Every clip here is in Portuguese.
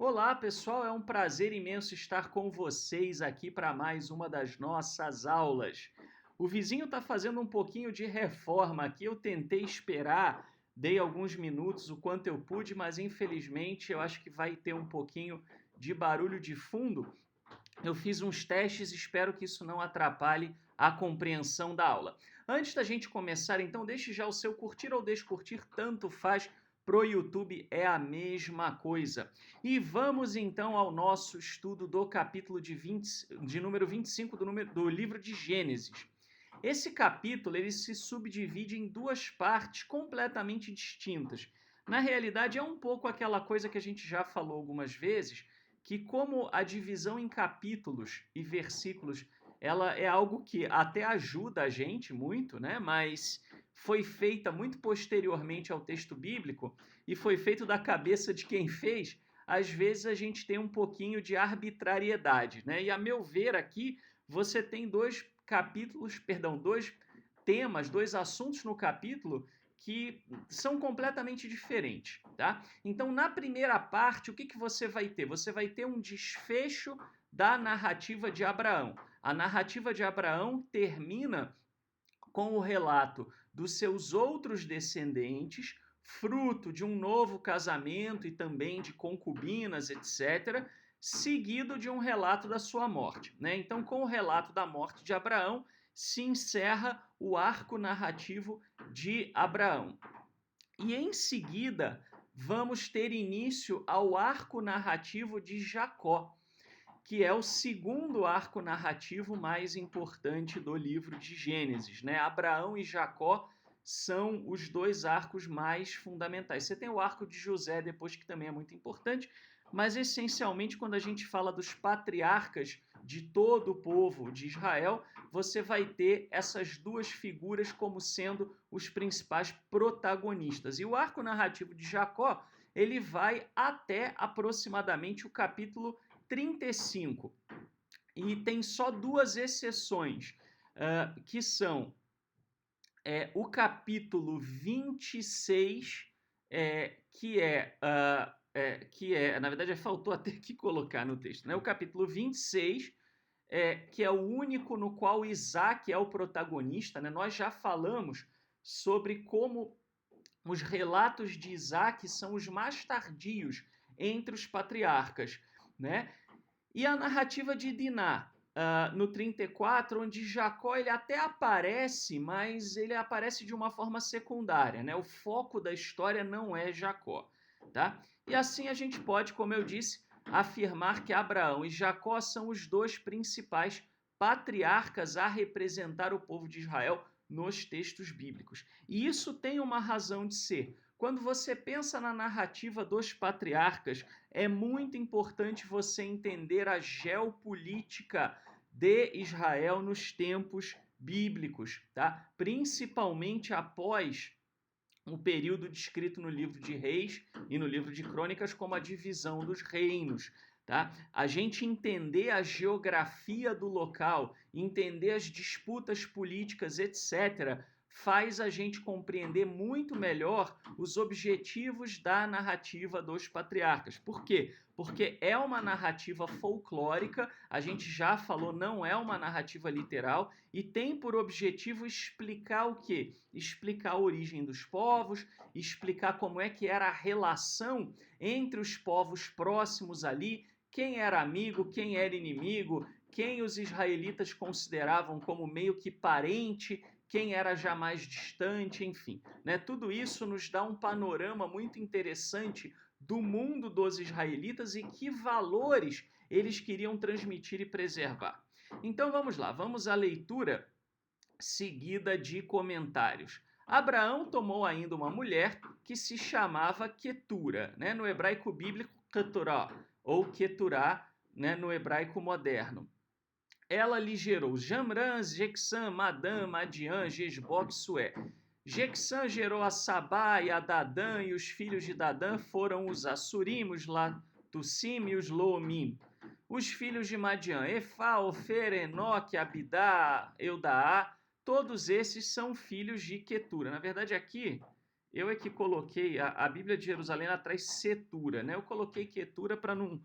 Olá, pessoal, é um prazer imenso estar com vocês aqui para mais uma das nossas aulas. O vizinho está fazendo um pouquinho de reforma aqui, eu tentei esperar, dei alguns minutos o quanto eu pude, mas infelizmente eu acho que vai ter um pouquinho de barulho de fundo. Eu fiz uns testes, espero que isso não atrapalhe a compreensão da aula. Antes da gente começar, então, deixe já o seu curtir ou descurtir, tanto faz, pro YouTube é a mesma coisa. E vamos então ao nosso estudo do capítulo de número 25 do livro de Gênesis. Esse capítulo ele se subdivide em duas partes completamente distintas. Na realidade, é um pouco aquela coisa que a gente já falou algumas vezes, que como a divisão em capítulos e versículos, ela é algo que até ajuda a gente muito, né? Mas foi feita muito posteriormente ao texto bíblico e foi feito da cabeça de quem fez. Às vezes a gente tem um pouquinho de arbitrariedade, né? E a meu ver aqui, você tem dois temas, dois assuntos no capítulo que são completamente diferentes, tá? Então, na primeira parte, o que você vai ter? Você vai ter um desfecho da narrativa de Abraão. A narrativa de Abraão termina com o relato dos seus outros descendentes, fruto de um novo casamento e também de concubinas, etc., seguido de um relato da sua morte, né? Então, com o relato da morte de Abraão, se encerra o arco narrativo de Abraão. E em seguida, vamos ter início ao arco narrativo de Jacó, que é o segundo arco narrativo mais importante do livro de Gênesis, né? Abraão e Jacó são os dois arcos mais fundamentais. Você tem o arco de José depois, que também é muito importante, mas essencialmente quando a gente fala dos patriarcas de todo o povo de Israel, você vai ter essas duas figuras como sendo os principais protagonistas. E o arco narrativo de Jacó, ele vai até aproximadamente o capítulo 35. E tem só duas exceções, que são o capítulo 26, na verdade, faltou até que colocar no texto, né? O capítulo 26, que é o único no qual Isaac é o protagonista, né? Nós já falamos sobre como os relatos de Isaac são os mais tardios entre os patriarcas, né? E a narrativa de Diná, no 34, onde Jacó ele até aparece, mas ele aparece de uma forma secundária, né? O foco da história não é Jacó, tá? E assim a gente pode, como eu disse, afirmar que Abraão e Jacó são os dois principais patriarcas a representar o povo de Israel nos textos bíblicos. E isso tem uma razão de ser. Quando você pensa na narrativa dos patriarcas, é muito importante você entender a geopolítica de Israel nos tempos bíblicos, tá? Principalmente após o período descrito no livro de Reis e no livro de Crônicas como a divisão dos reinos. Tá? A gente entender a geografia do local, entender as disputas políticas, etc., faz a gente compreender muito melhor os objetivos da narrativa dos patriarcas. Por quê? Porque é uma narrativa folclórica, a gente já falou, não é uma narrativa literal, e tem por objetivo explicar o quê? Explicar a origem dos povos, explicar como é que era a relação entre os povos próximos ali, quem era amigo, quem era inimigo, quem os israelitas consideravam como meio que parente, quem era já mais distante, enfim. Né? Tudo isso nos dá um panorama muito interessante do mundo dos israelitas e que valores eles queriam transmitir e preservar. Então vamos lá, vamos à leitura seguida de comentários. Abraão tomou ainda uma mulher que se chamava Quetura, né? No hebraico bíblico, Keturá, ou Keturá, né? No hebraico moderno. Ela lhe gerou Jamrã, Jequsã, Madã, Madiã, Gesboc, Sué. Jequsã gerou a Sabá e a Dadã, e os filhos de Dadã foram os Assurim, os Latussim e os Loomim. Os filhos de Madiã, Efá, Ofer, Enoque, Abidá, Eudaá, todos esses são filhos de Quetura. Na verdade, aqui Eu é que coloquei, a Bíblia de Jerusalém ela traz setura, né? Eu coloquei quietura para não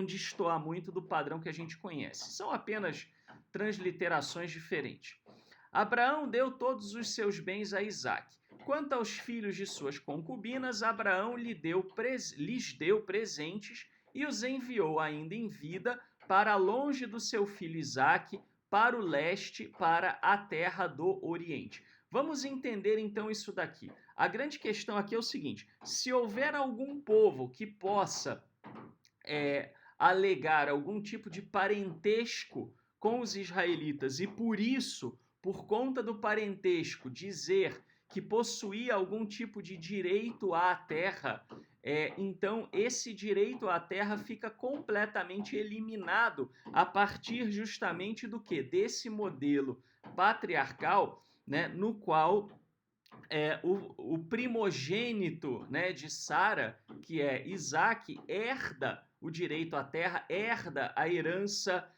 destoar muito do padrão que a gente conhece. São apenas transliterações diferentes. Abraão deu todos os seus bens a Isaque. Quanto aos filhos de suas concubinas, Abraão lhes deu presentes e os enviou ainda em vida para longe do seu filho Isaque, para o leste, para a terra do Oriente. Vamos entender então isso daqui. A grande questão aqui é o seguinte: se houver algum povo que possa alegar algum tipo de parentesco com os israelitas e por isso, por conta do parentesco, dizer que possuía algum tipo de direito à terra, então esse direito à terra fica completamente eliminado a partir justamente do que? Desse modelo patriarcal, né, no qual o primogênito, né, de Sara, que é Isaac, herda o direito à terra, herda a herança,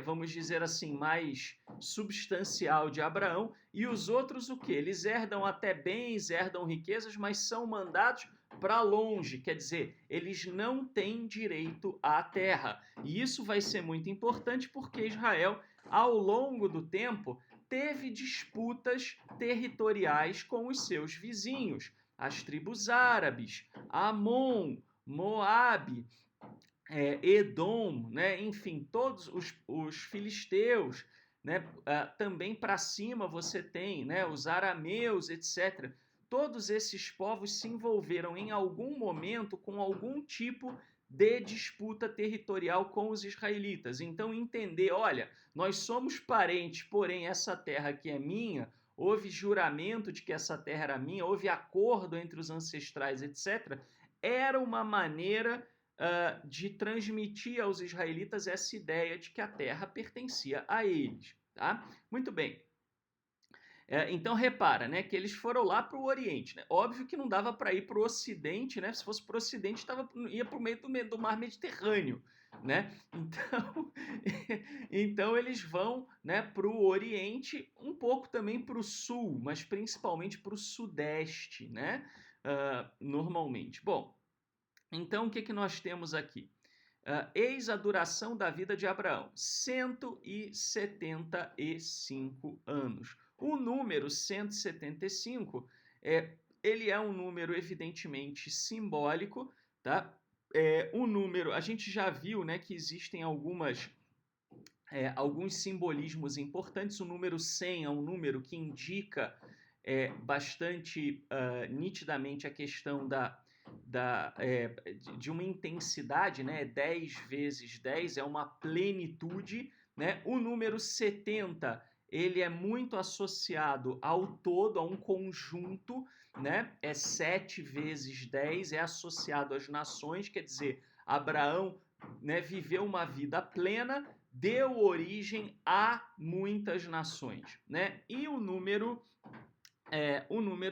vamos dizer assim, mais substancial de Abraão, e os outros o que? Eles herdam até bens, herdam riquezas, mas são mandados para longe, quer dizer, eles não têm direito à terra. E isso vai ser muito importante porque Israel, ao longo do tempo, teve disputas territoriais com os seus vizinhos, as tribos árabes, Amon, Moabe, Edom, né? Enfim, todos os filisteus, né? Também para cima você tem, né? Os arameus, etc. Todos esses povos se envolveram em algum momento com algum tipo de disputa territorial com os israelitas. Então, entender, olha, nós somos parentes, porém essa terra aqui é minha, houve juramento de que essa terra era minha, houve acordo entre os ancestrais, etc., era uma maneira de transmitir aos israelitas essa ideia de que a terra pertencia a eles. Tá? Muito bem. Então repara, né, que eles foram lá para o Oriente, né? Óbvio que não dava para ir para o Ocidente, né? Se fosse para o Ocidente, ia para o meio do Mar Mediterrâneo, né? Então, então eles vão, né, para o Oriente, um pouco também para o Sul, mas principalmente para o Sudeste, né? Normalmente. Bom, então o que nós temos aqui? Eis a duração da vida de Abraão, 175 anos. O número 175, ele é um número evidentemente simbólico, tá? O número, a gente já viu, né, que existem alguns simbolismos importantes. O número 100 é um número que indica bastante nitidamente a questão de uma intensidade, né? 10 vezes 10 é uma plenitude, né? O número 70, ele é muito associado ao todo, a um conjunto, né? 7 vezes 10 é associado às nações, quer dizer, Abraão, né, viveu uma vida plena, deu origem a muitas nações, né? E o número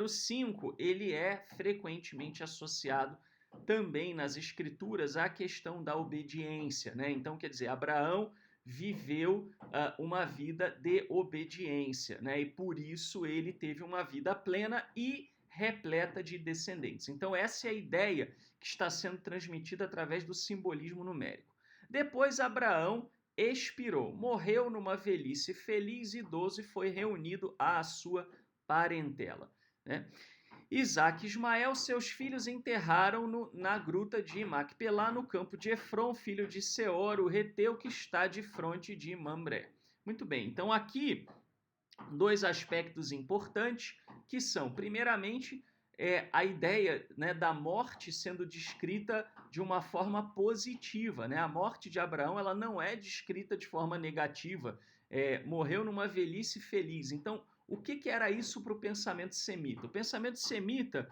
5, ele é frequentemente associado também nas escrituras à questão da obediência, né? Então, quer dizer, Abraão viveu uma vida de obediência, né? E por isso ele teve uma vida plena e repleta de descendentes. Então, essa é a ideia que está sendo transmitida através do simbolismo numérico. Depois, Abraão expirou, morreu numa velhice feliz, idoso, e foi reunido à sua parentela, né? Isaac e Ismael, seus filhos, enterraram-no na gruta de Macpelá, no campo de Efron, filho de Seor, o Reteu, que está de fronte de Mamré. Muito bem, então aqui dois aspectos importantes, que são, primeiramente, a ideia, né, da morte sendo descrita de uma forma positiva, né? A morte de Abraão, ela não é descrita de forma negativa, morreu numa velhice feliz. Então, o que era isso para o pensamento semita? O pensamento semita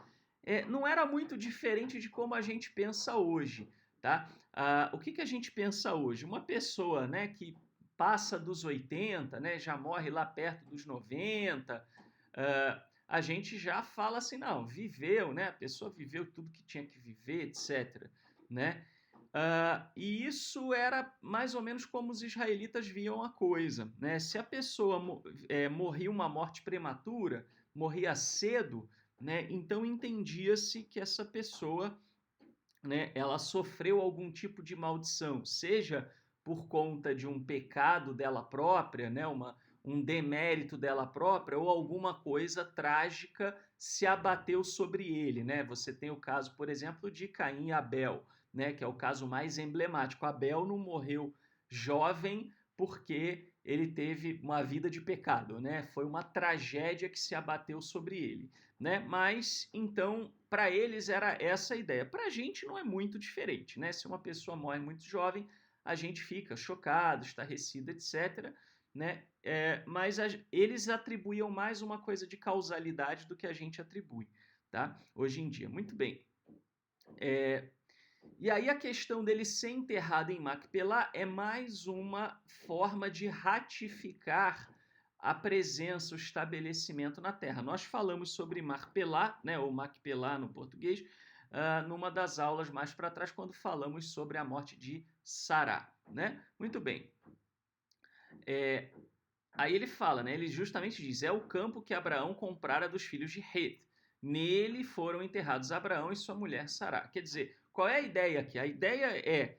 não era muito diferente de como a gente pensa hoje, tá? O que a gente pensa hoje? Uma pessoa, né, que passa dos 80, né, já morre lá perto dos 90, a gente já fala assim, não, viveu, né? A pessoa viveu tudo que tinha que viver, etc., né? E isso era mais ou menos como os israelitas viam a coisa, né? Se a pessoa morria uma morte prematura, morria cedo, né, então entendia-se que essa pessoa, né, ela sofreu algum tipo de maldição, seja por conta de um pecado dela própria, né, um demérito dela própria, ou alguma coisa trágica se abateu sobre ele, né? Você tem o caso, por exemplo, de Caim e Abel, né, que é o caso mais emblemático. Abel não morreu jovem porque ele teve uma vida de pecado, né? Foi uma tragédia que se abateu sobre ele, né? Mas então, para eles era essa a ideia. Para a gente não é muito diferente, né? Se uma pessoa morre muito jovem, a gente fica chocado, estarrecido, etc., né? Mas eles atribuíam mais uma coisa de causalidade do que a gente atribui, tá? Hoje em dia. Muito bem. E aí a questão dele ser enterrado em Macpelá é mais uma forma de ratificar a presença, o estabelecimento na Terra. Nós falamos sobre Marpelá, né, ou Macpelá no português, numa das aulas mais para trás, quando falamos sobre a morte de Sará, né? Muito bem. Aí ele fala, né? Ele justamente diz: é o campo que Abraão comprara dos filhos de Het. Nele foram enterrados Abraão e sua mulher Sará. Quer dizer, qual é a ideia aqui? A ideia é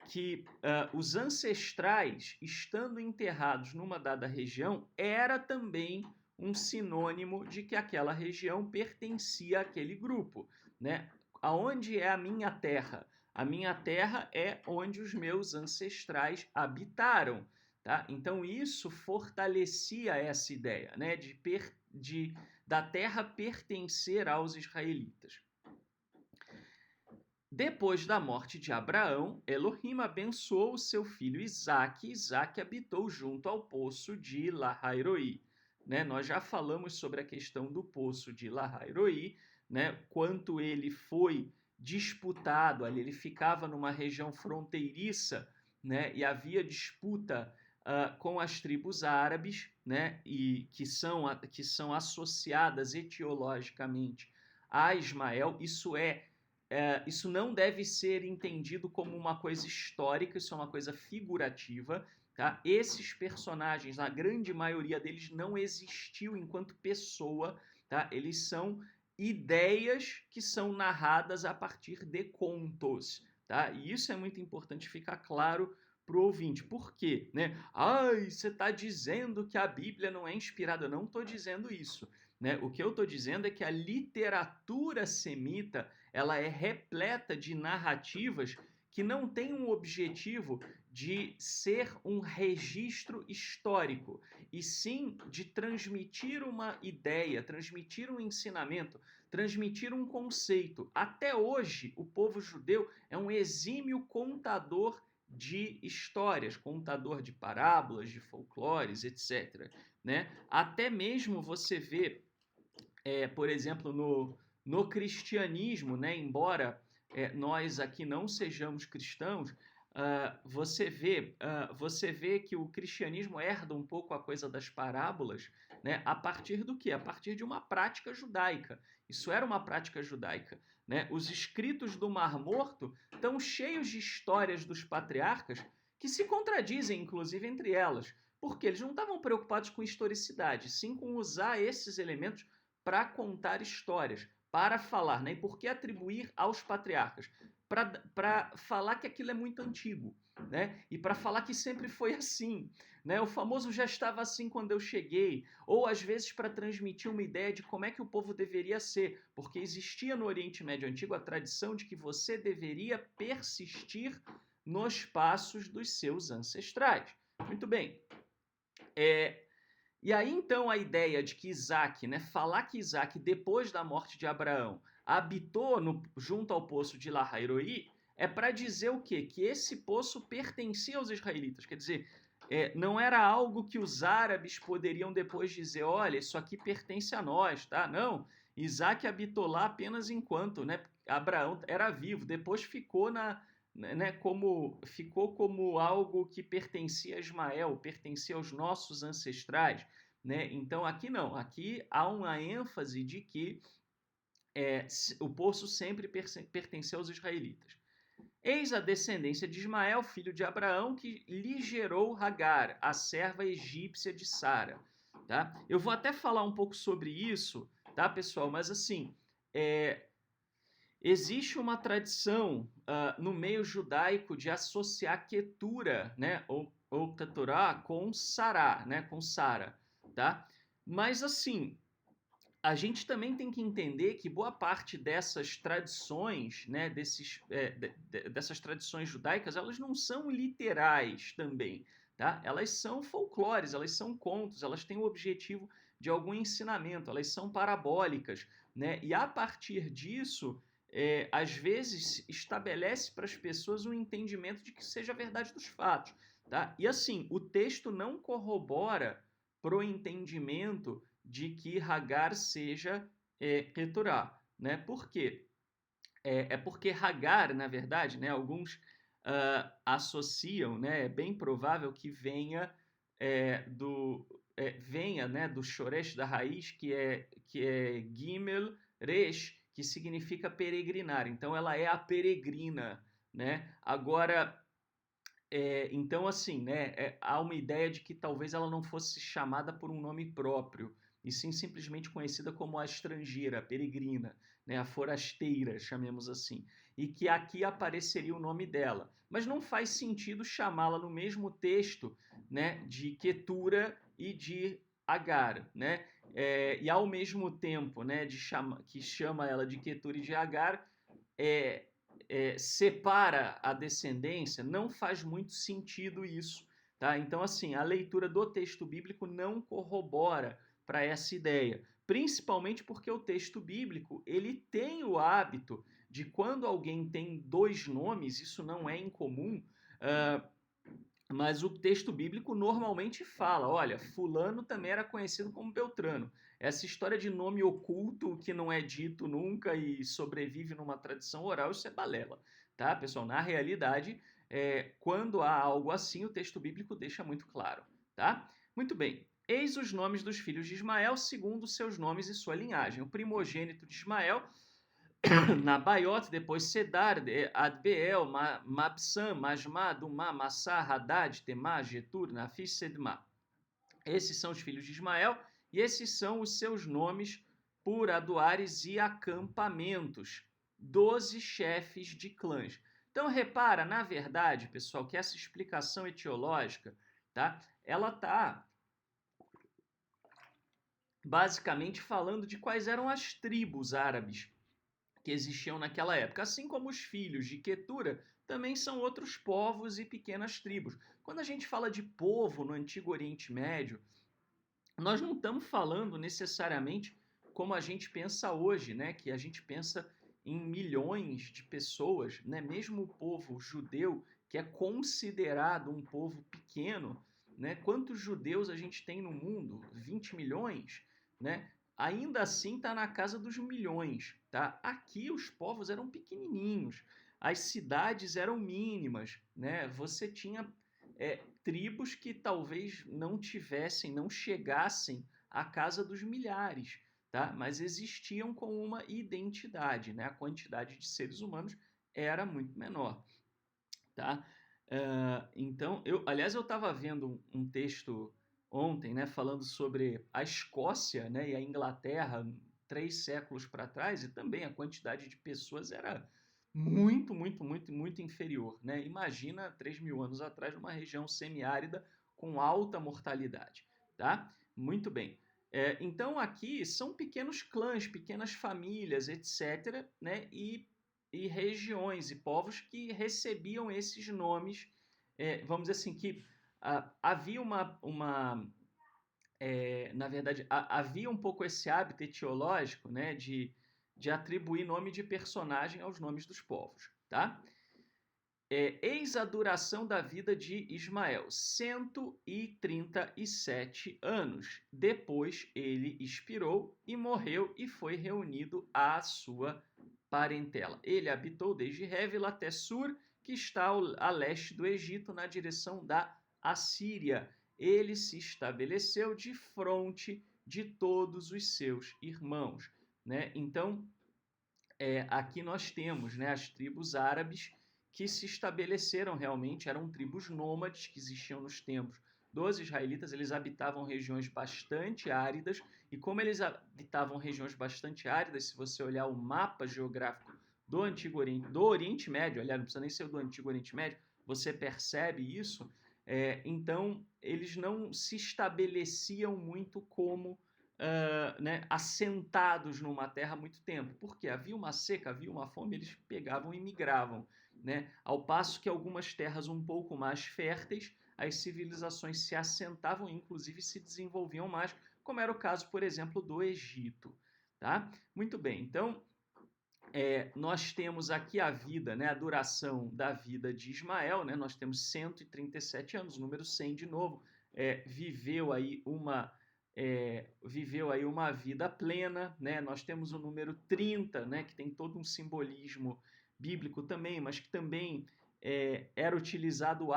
que os ancestrais, estando enterrados numa dada região, era também um sinônimo de que aquela região pertencia àquele grupo, né? Aonde é a minha terra? A minha terra é onde os meus ancestrais habitaram. Tá? Então, isso fortalecia essa ideia, né, da terra pertencer aos israelitas. Depois da morte de Abraão, Elohim abençoou o seu filho Isaque. Isaque habitou junto ao poço de Lahairoi. Né? Nós já falamos sobre a questão do poço de Lahairoi, né? Quanto ele foi disputado, ali ele ficava numa região fronteiriça, né? E havia disputa com as tribos árabes, né, e que são associadas etiologicamente a Ismael. Isso não deve ser entendido como uma coisa histórica, isso é uma coisa figurativa. Tá? Esses personagens, a grande maioria deles não existiu enquanto pessoa, tá? Eles são ideias que são narradas a partir de contos. Tá? E isso é muito importante ficar claro para o ouvinte. Por quê? Né? Ai, você está dizendo que a Bíblia não é inspirada. Eu não estou dizendo isso. Né? O que eu estou dizendo é que a literatura semita ela é repleta de narrativas que não tem um objetivo de ser um registro histórico, e sim de transmitir uma ideia, transmitir um ensinamento, transmitir um conceito. Até hoje, o povo judeu é um exímio contador de histórias, contador de parábolas, de folclores, etc. Né? Até mesmo você vê, por exemplo, no cristianismo, né? Embora nós aqui não sejamos cristãos, você vê que o cristianismo herda um pouco a coisa das parábolas, né? A partir do quê? A partir de uma prática judaica. Isso era uma prática judaica. Né? Os escritos do Mar Morto estão cheios de histórias dos patriarcas que se contradizem, inclusive, entre elas, porque eles não estavam preocupados com historicidade, sim com usar esses elementos para contar histórias, para falar, né? E por que atribuir aos patriarcas? Para falar que aquilo é muito antigo, né? E para falar que sempre foi assim, né? O famoso já estava assim quando eu cheguei, ou às vezes para transmitir uma ideia de como é que o povo deveria ser, porque existia no Oriente Médio Antigo a tradição de que você deveria persistir nos passos dos seus ancestrais. Muito bem. E aí, então, a ideia de que Isaac, né, falar que Isaac, depois da morte de Abraão, habitou junto ao poço de Lahairoi, é para dizer o quê? Que esse poço pertencia aos israelitas. Quer dizer, não era algo que os árabes poderiam depois dizer, olha, isso aqui pertence a nós, tá? Não, Isaac habitou lá apenas enquanto, né, Abraão era vivo. Depois ficou como algo que pertencia a Ismael, pertencia aos nossos ancestrais. Né? Então aqui não, aqui há uma ênfase de que o poço sempre pertenceu aos israelitas. Eis a descendência de Ismael, filho de Abraão, que lhe gerou Hagar, a serva egípcia de Sara. Tá? Eu vou até falar um pouco sobre isso tá, pessoal? Mas assim, existe uma tradição no meio judaico de associar Ketura, né, ou Keturah com Sará, né, com Sara, tá? Mas assim, a gente também tem que entender que boa parte dessas tradições, né, dessas tradições judaicas, elas não são literais também, tá? Elas são folclores, elas são contos, elas têm o objetivo de algum ensinamento, elas são parabólicas, né? E a partir disso, às vezes estabelece para as pessoas um entendimento de que seja a verdade dos fatos, tá? E assim, o texto não corrobora pro entendimento de que Hagar seja Keturah, né? Por quê? É porque Hagar, na verdade, né, alguns associam, né, é bem provável que venha venha, né, do shoresh, da raiz, que é Gimel Resh, que significa peregrinar. Então, ela é a peregrina, né? Agora, então, assim, né, há uma ideia de que talvez ela não fosse chamada por um nome próprio, e sim simplesmente conhecida como a estrangeira, a peregrina, né, a forasteira, chamemos assim, e que aqui apareceria o nome dela. Mas não faz sentido chamá-la no mesmo texto, né, de Ketura e de Agar, né? E ao mesmo tempo, né, que chama ela de Ketura e de Agar, é, separa a descendência, não faz muito sentido isso, tá? Então, assim, a leitura do texto bíblico não corrobora para essa ideia, principalmente porque o texto bíblico ele tem o hábito de quando alguém tem dois nomes, isso não é incomum, mas o texto bíblico normalmente fala, olha, fulano também era conhecido como Beltrano. Essa história de nome oculto que não é dito nunca e sobrevive numa tradição oral, isso é balela, tá, pessoal? Na realidade, quando há algo assim, o texto bíblico deixa muito claro, tá? Muito bem. Eis os nomes dos filhos de Ismael, segundo seus nomes e sua linhagem. O primogênito de Ismael Nabaiot, depois Sedar, Adbeel, Mabsam, Masma, Dumá, Massá, Hadad, Temá, Getur, Nafis, Sedma. Esses são os filhos de Ismael e esses são os seus nomes por aduares e acampamentos. 12 chefes de clãs. Então repara, na verdade, pessoal, que essa explicação etiológica, tá? Ela tá basicamente falando de quais eram as tribos árabes que existiam naquela época, assim como os filhos de Quetura também são outros povos e pequenas tribos. Quando a gente fala de povo no Antigo Oriente Médio, nós não estamos falando necessariamente como a gente pensa hoje, né? Que a gente pensa em milhões de pessoas, né? Mesmo o povo judeu, que é considerado um povo pequeno, né? Quantos judeus a gente tem no mundo? 20 milhões, né? Ainda assim está na casa dos milhões, tá? Aqui os povos eram pequenininhos, as cidades eram mínimas, né? Você tinha tribos que talvez não tivessem, não chegassem à casa dos milhares, tá? Mas existiam com uma identidade, né? A quantidade de seres humanos era muito menor, tá? Então, aliás, eu estava vendo um texto ontem, né, falando sobre a Escócia, né, e a Inglaterra 3 séculos para trás, e também a quantidade de pessoas era muito, muito, muito, muito inferior, né? Imagina 3.000 anos atrás, numa região semiárida com alta mortalidade, tá? Muito bem. Então, aqui são pequenos clãs, pequenas famílias, etc., né? E regiões e povos que recebiam esses nomes, vamos dizer assim, que havia na verdade, havia um pouco esse hábito etiológico, né, de atribuir nome de personagem aos nomes dos povos, tá? Eis a duração da vida de Ismael, 137 anos. Depois ele expirou e morreu e foi reunido à sua parentela. Ele habitou desde Révila até Sur, que está a leste do Egito, na direção da Assíria. Ele se estabeleceu de fronte de todos os seus irmãos, né? Então, aqui nós temos, né, as tribos árabes que se estabeleceram realmente, eram tribos nômades que existiam nos tempos dos israelitas, eles habitavam regiões bastante áridas, e como eles habitavam regiões bastante áridas, se você olhar o mapa geográfico do Antigo Oriente, do Oriente Médio, aliás, não precisa nem ser do Antigo Oriente Médio, você percebe isso. Então, eles não se estabeleciam muito como né, assentados numa terra há muito tempo, porque havia uma seca, havia uma fome, eles pegavam e migravam, né? Ao passo que algumas terras um pouco mais férteis, as civilizações se assentavam e inclusive se desenvolviam mais, como era o caso, por exemplo, do Egito. Tá? Muito bem, então nós temos aqui a vida, né, a duração da vida de Ismael, né, nós temos 137 anos, número 100 de novo, viveu aí uma vida plena, né? Nós temos o número 30, né, que tem todo um simbolismo bíblico também, mas que também era utilizado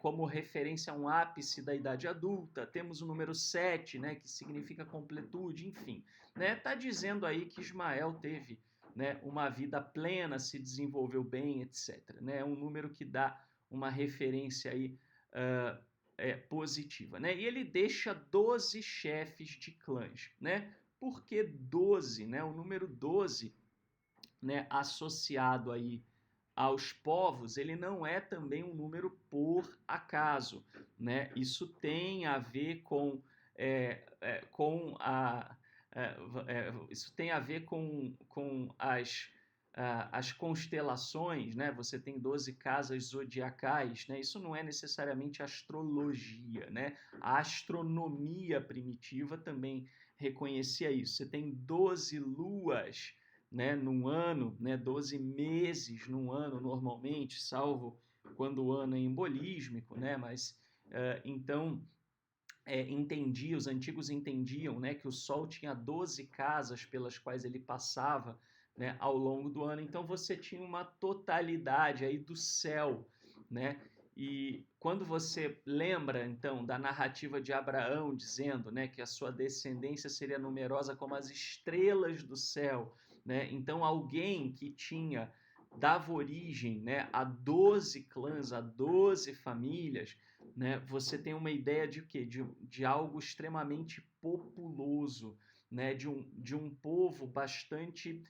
como referência a um ápice da idade adulta. Temos o número 7, né, que significa completude, enfim. Está dizendo aí que Ismael teve, né, uma vida plena, se desenvolveu bem, etc. Né? É um número que dá uma referência aí, positiva. Né? E ele deixa 12 chefes de clãs. Né? Por que 12? Né? O número 12, né, associado aí aos povos, ele não é também um número por acaso. Né? Isso tem a ver com isso tem a ver com as constelações, né? Você tem 12 casas zodiacais, né? Isso não é necessariamente astrologia, né? A astronomia primitiva também reconhecia isso. Você tem 12 luas, né, num ano, né, 12 meses num ano normalmente, salvo quando o ano é embolísmico, né? Mas então os antigos entendiam, né, que o Sol tinha 12 casas pelas quais ele passava, né, ao longo do ano. Então você tinha uma totalidade aí do céu, né? E quando você lembra, então, da narrativa de Abraão dizendo, né, que a sua descendência seria numerosa como as estrelas do céu, né? Então alguém que dava origem, né, a 12 clãs, a 12 famílias, né, você tem uma ideia de quê? De algo extremamente populoso, né, de um povo bastante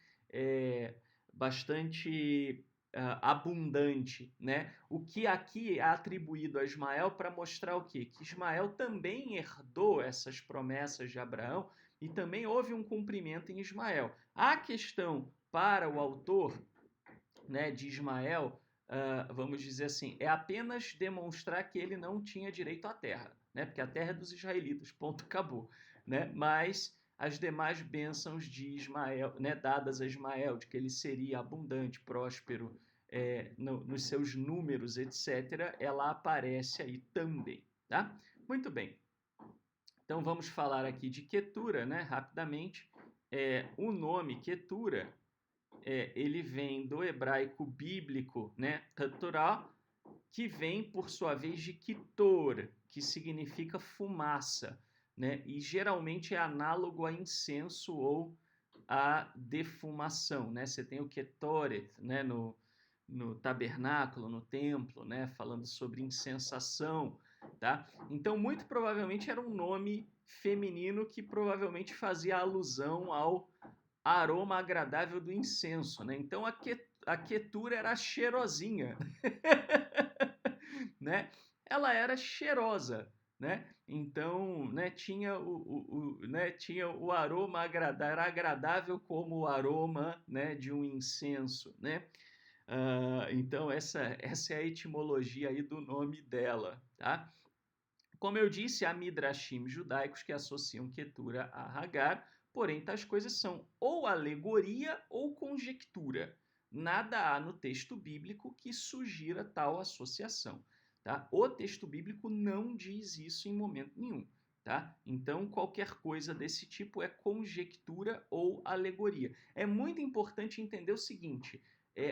abundante, né? O que aqui é atribuído a Ismael para mostrar o quê? Que Ismael também herdou essas promessas de Abraão e também houve um cumprimento em Ismael. A questão para o autor, né, de Ismael, vamos dizer assim, é apenas demonstrar que ele não tinha direito à terra, né? Porque a terra é dos israelitas, ponto, acabou. Né? Mas as demais bênçãos de Ismael, né, dadas a Ismael, de que ele seria abundante, próspero, nos seus números, etc., ela aparece aí também. Tá? Muito bem. Então vamos falar aqui de Quetura, né, rapidamente. O nome Quetura, ele vem do hebraico bíblico, né, Torá, que vem, por sua vez, de Kitor, que significa fumaça, né, e geralmente é análogo a incenso ou a defumação, né? Você tem o Ketoret, né, no tabernáculo, no templo, né, falando sobre incensação, tá? Então, muito provavelmente era um nome feminino que provavelmente fazia alusão ao aroma agradável do incenso, né? Então a Quetura era cheirosinha, né? Ela era cheirosa, né? Então, né, tinha tinha o aroma agradável, era agradável como o aroma, né, de um incenso, né? Então essa é a etimologia aí do nome dela, tá? Como eu disse, há midrashim judaicos que associam Quetura a Hagar, porém tais coisas são ou alegoria ou conjectura. Nada há no texto bíblico que sugira tal associação. Tá? O texto bíblico não diz isso em momento nenhum. Tá? Então, qualquer coisa desse tipo é conjectura ou alegoria. É muito importante entender o seguinte: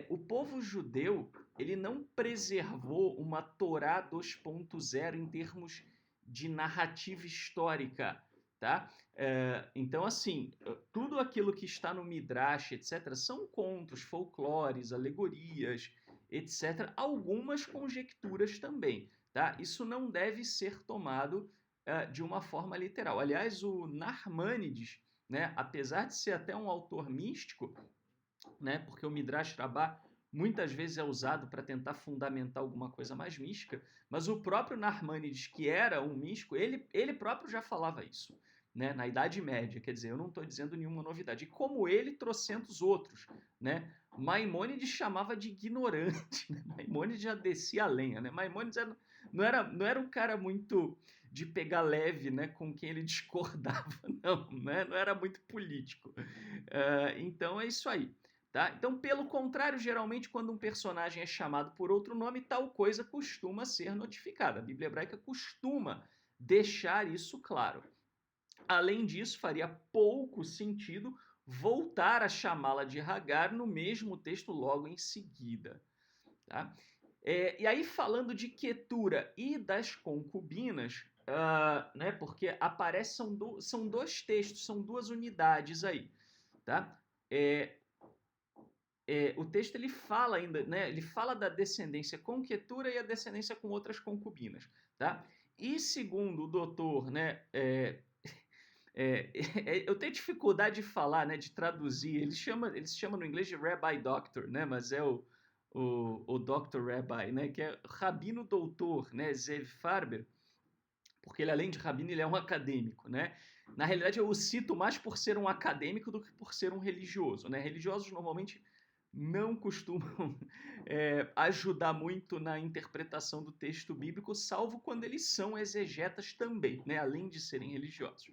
o povo judeu ele não preservou uma Torá 2.0 em termos de narrativa histórica, tá? Então, assim, tudo aquilo que está no Midrash, etc., são contos, folclores, alegorias, etc. Algumas conjecturas também, tá? Isso não deve ser tomado de uma forma literal. Aliás, o Narmânides, né, apesar de ser até um autor místico, né, porque o Midrash Rabbah muitas vezes é usado para tentar fundamentar alguma coisa mais mística, mas o próprio Narmânides, que era um místico, ele próprio já falava isso, né, na Idade Média, quer dizer, eu não estou dizendo nenhuma novidade. E como ele, trocentos outros, né? Maimônides chamava de ignorante, né? Maimônides já descia a lenha, né? Maimônides não era um cara muito de pegar leve, né, com quem ele discordava, não, né? Não era muito político. Então é isso aí. Tá? Então, pelo contrário, geralmente, quando um personagem é chamado por outro nome, tal coisa costuma ser notificada. A Bíblia hebraica costuma deixar isso claro. Além disso, faria pouco sentido voltar a chamá-la de Hagar no mesmo texto logo em seguida. Tá? E aí, falando de Quetura e das concubinas, né, porque são dois textos, são duas unidades aí. Tá? O texto ele fala ainda, né? Ele fala da descendência com Quetura e a descendência com outras concubinas, tá? E segundo o doutor, né? Eu tenho dificuldade de falar, né? De traduzir. Ele se chama no inglês de Rabbi Doctor, né? Mas é o Dr. Rabbi, né? Que é Rabino Doutor, né? Zev Farber, porque ele além de rabino ele é um acadêmico, né? Na realidade eu o cito mais por ser um acadêmico do que por ser um religioso, né? Religiosos normalmente não costumam ajudar muito na interpretação do texto bíblico, salvo quando eles são exegetas também, né? Além de serem religiosos.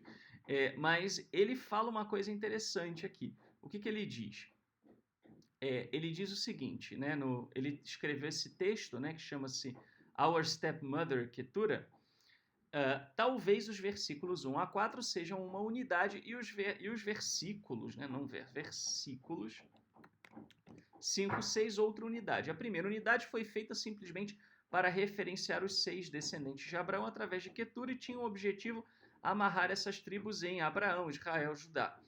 Mas ele fala uma coisa interessante aqui. O que ele diz? Ele diz o seguinte, né? Ele escreveu esse texto, né? Que chama-se Our Stepmother Ketura. Talvez os versículos 1 a 4 sejam uma unidade e os versículos, né? Não versículos 5, 6, outra unidade. A primeira unidade foi feita simplesmente para referenciar os 6 descendentes de Abraão através de Quetura e tinha o objetivo amarrar essas tribos em Abraão, Israel, Judá.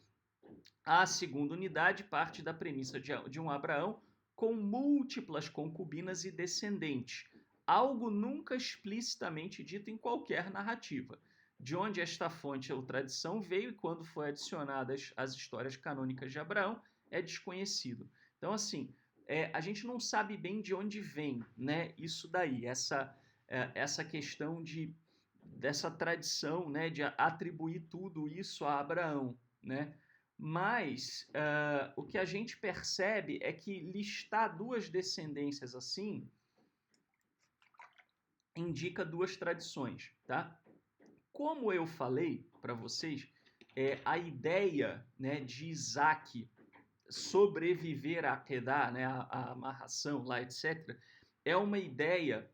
A segunda unidade parte da premissa de um Abraão com múltiplas concubinas e descendentes, algo nunca explicitamente dito em qualquer narrativa. De onde esta fonte ou tradição veio e quando foi adicionadas às histórias canônicas de Abraão é desconhecido. Então, assim, a gente não sabe bem de onde vem, né, isso daí, essa questão dessa tradição, né, de atribuir tudo isso a Abraão, né? Mas o que a gente percebe é que listar duas descendências assim indica duas tradições, tá? Como eu falei para vocês, a ideia, né, de Isaac sobreviver à Kedá, né, a amarração lá, etc., é uma ideia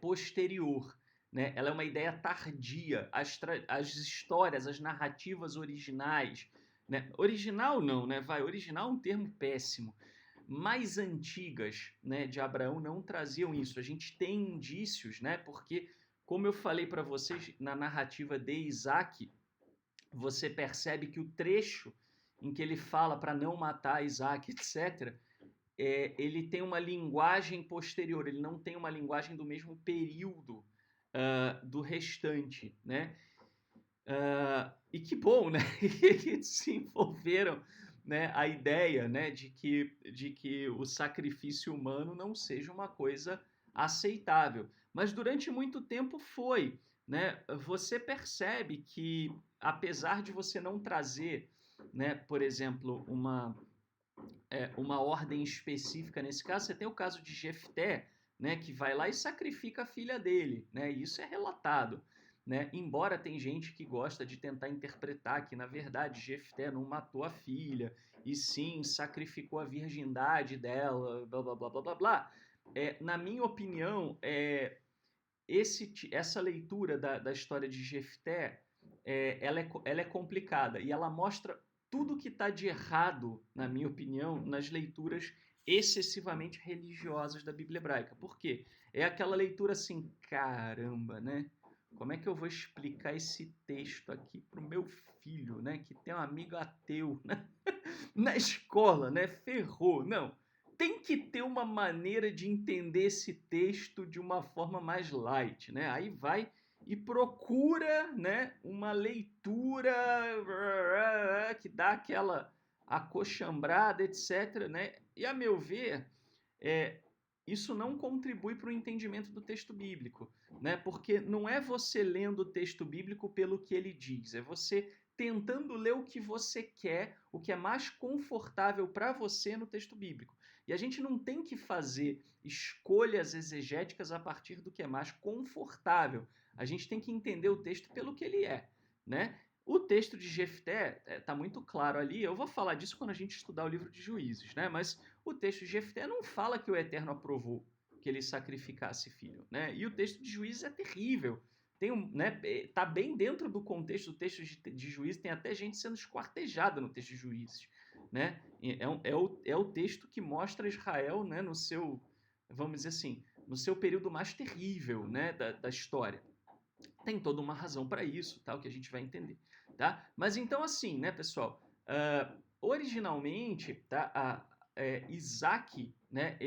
posterior, né? Ela é uma ideia tardia. As histórias, as narrativas originais, né? Original não, né? Original é um termo péssimo. Mais antigas, né, de Abraão não traziam isso. A gente tem indícios, né? Porque, como eu falei para vocês, na narrativa de Isaac, você percebe que o trecho em que ele fala para não matar Isaac, etc., ele tem uma linguagem posterior, ele não tem uma linguagem do mesmo período do restante, né? E que bom, né? Que se envolveram, né, a ideia, né, de que o sacrifício humano não seja uma coisa aceitável. Mas durante muito tempo foi, né? Você percebe que, apesar de você não trazer, né, por exemplo, uma ordem específica nesse caso, você tem o caso de Jefté, né, que vai lá e sacrifica a filha dele, né? Isso é relatado. Né? Embora tem gente que gosta de tentar interpretar que, na verdade, Jefté não matou a filha, e sim sacrificou a virgindade dela, blá, blá, blá, blá, blá, blá. Na minha opinião, essa leitura da história de Jefté, ela é complicada, e ela mostra tudo que está de errado, na minha opinião, nas leituras excessivamente religiosas da Bíblia hebraica. Por quê? É aquela leitura assim, caramba, né? Como é que eu vou explicar esse texto aqui para o meu filho, né? Que tem um amigo ateu, né? Na escola, né? Ferrou. Não. tem que ter uma maneira de entender esse texto de uma forma mais light, né? Aí vai e procura, né, uma leitura que dá aquela acochambrada, etc., né? E, a meu ver, isso não contribui para o entendimento do texto bíblico, né? Porque não é você lendo o texto bíblico pelo que ele diz, é você tentando ler o que você quer, o que é mais confortável para você no texto bíblico. E a gente não tem que fazer escolhas exegéticas a partir do que é mais confortável. A gente tem que entender o texto pelo que ele é, né? O texto de Jefté está muito claro ali. Eu vou falar disso quando a gente estudar o livro de Juízes, né? Mas o texto de Jefté não fala que o Eterno aprovou que ele sacrificasse filho, né? E o texto de Juízes é terrível. Né, tá bem dentro do contexto do texto de Juízes, tem até gente sendo esquartejada no texto de Juízes, né? É o texto que mostra Israel, né, no seu, vamos dizer assim, no seu período mais terrível, né, da história. Tem toda uma razão para isso, tá? O que a gente vai entender, tá? Mas então, assim, né, pessoal, originalmente, tá, Isaac, né,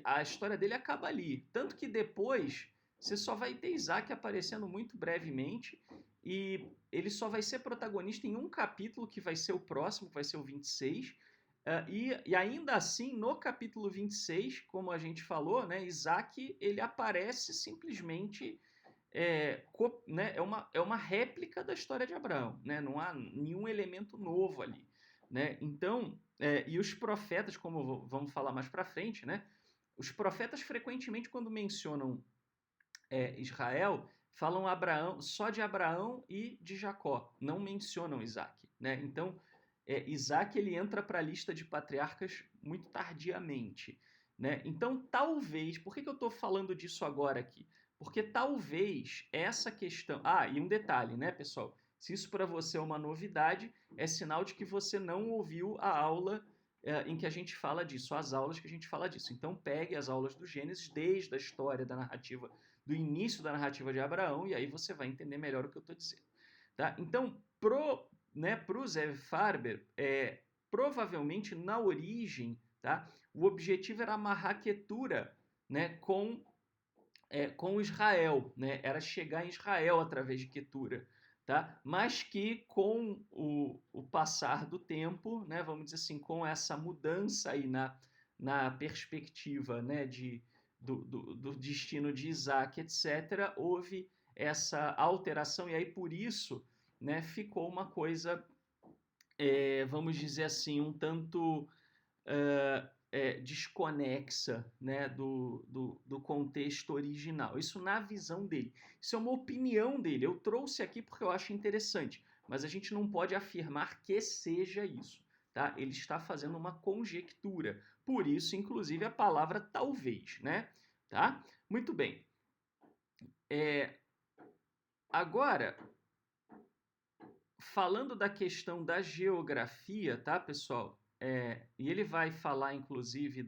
a história dele acaba ali. Tanto que depois você só vai ter Isaac aparecendo muito brevemente e ele só vai ser protagonista em um capítulo, que vai ser o próximo, que vai ser o 26. E ainda assim, no capítulo 26, como a gente falou, né, Isaac ele aparece simplesmente né, é uma réplica da história de Abraão, né? Não há nenhum elemento novo ali, né? Então, e os profetas, como vamos falar mais para frente, né? Os profetas frequentemente, quando mencionam Israel, falam Abraão, só de Abraão e de Jacó, não mencionam Isaac, né? Então, Isaac ele entra para a lista de patriarcas muito tardiamente, né? Então, talvez, por que eu estou falando disso agora aqui? Porque talvez essa questão... e um detalhe, né, pessoal? Se isso para você é uma novidade, é sinal de que você não ouviu a aula em que a gente fala disso, as aulas que a gente fala disso. Então, pegue as aulas do Gênesis desde a história da narrativa, do início da narrativa de Abraão, e aí você vai entender melhor o que eu estou dizendo. Tá? Então, pro Zev Farber, provavelmente na origem, tá, o objetivo era amarrar Quetura, né, com Israel, né, era chegar em Israel através de Quetura. Tá? Mas que com o passar do tempo, né, vamos dizer assim, com essa mudança aí na perspectiva, né, do destino de Isaac, etc., houve essa alteração, e aí por isso, né, ficou uma coisa, vamos dizer assim, um tanto desconexa, né, do contexto original. Isso na visão dele. Isso é uma opinião dele. Eu trouxe aqui porque eu acho interessante, mas a gente não pode afirmar que seja isso. Tá? Ele está fazendo uma conjectura. Por isso, inclusive, a palavra talvez. Né? Tá? Muito bem. Agora, falando da questão da geografia, tá, pessoal? E ele vai falar, inclusive,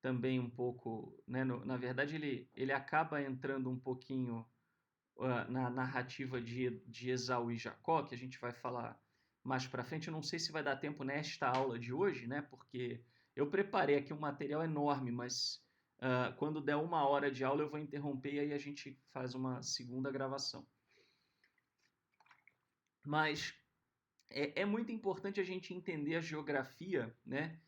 também um pouco, né, na verdade, ele acaba entrando um pouquinho na narrativa de Esaú e Jacó, que a gente vai falar mais para frente. Eu não sei se vai dar tempo nesta aula de hoje, né, porque eu preparei aqui um material enorme, mas quando der 1 hora de aula eu vou interromper e aí a gente faz uma segunda gravação. Mas é muito importante a gente entender a geografia, né?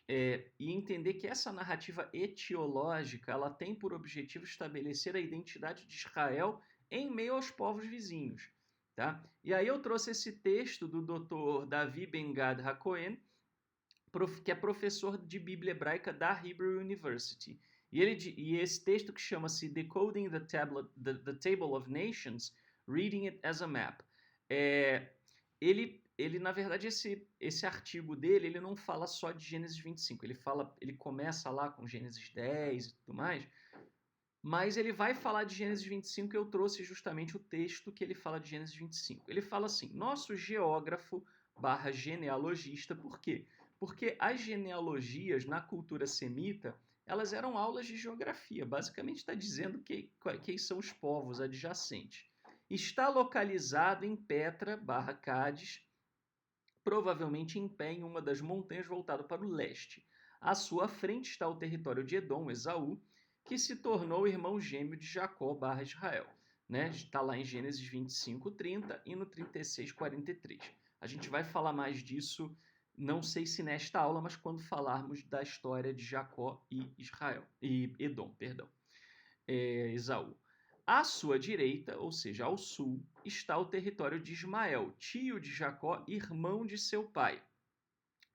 E entender que essa narrativa etiológica ela tem por objetivo estabelecer a identidade de Israel em meio aos povos vizinhos. Tá? E aí eu trouxe esse texto do Dr. Davi Ben-Gad HaKohen, que é professor de Bíblia Hebraica da Hebrew University. E esse texto que chama-se Decoding the Table of Nations, Reading It as a Map. Ele, na verdade, esse artigo dele, ele não fala só de Gênesis 25, ele começa lá com Gênesis 10 e tudo mais, mas ele vai falar de Gênesis 25 e eu trouxe justamente o texto que ele fala de Gênesis 25. Ele fala assim, nosso geógrafo / genealogista, por quê? Porque as genealogias na cultura semita, elas eram aulas de geografia, basicamente está dizendo quem são os povos adjacentes. Está localizado em Petra / Cádiz, provavelmente em pé em uma das montanhas voltado para o leste. À sua frente está o território de Edom, Esaú, que se tornou irmão gêmeo de Jacó/Israel. Né? Está lá em Gênesis 25, 30 e no 36, 43. A gente vai falar mais disso, não sei se nesta aula, mas quando falarmos da história de Jacó e Edom, perdão, Esaú. À sua direita, ou seja, ao sul, está o território de Ismael, tio de Jacó, irmão de seu pai,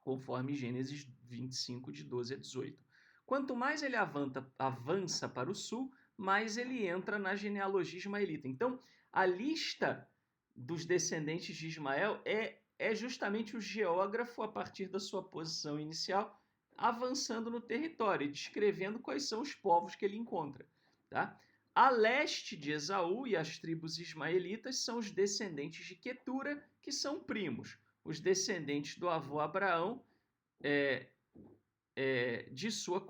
conforme Gênesis 25, de 12 a 18. Quanto mais ele avança para o sul, mais ele entra na genealogia ismaelita. Então, a lista dos descendentes de Ismael é justamente o geógrafo, a partir da sua posição inicial, avançando no território e descrevendo quais são os povos que ele encontra. Tá? A leste de Esaú e as tribos ismaelitas são os descendentes de Quetura, que são primos. Os descendentes do avô Abraão,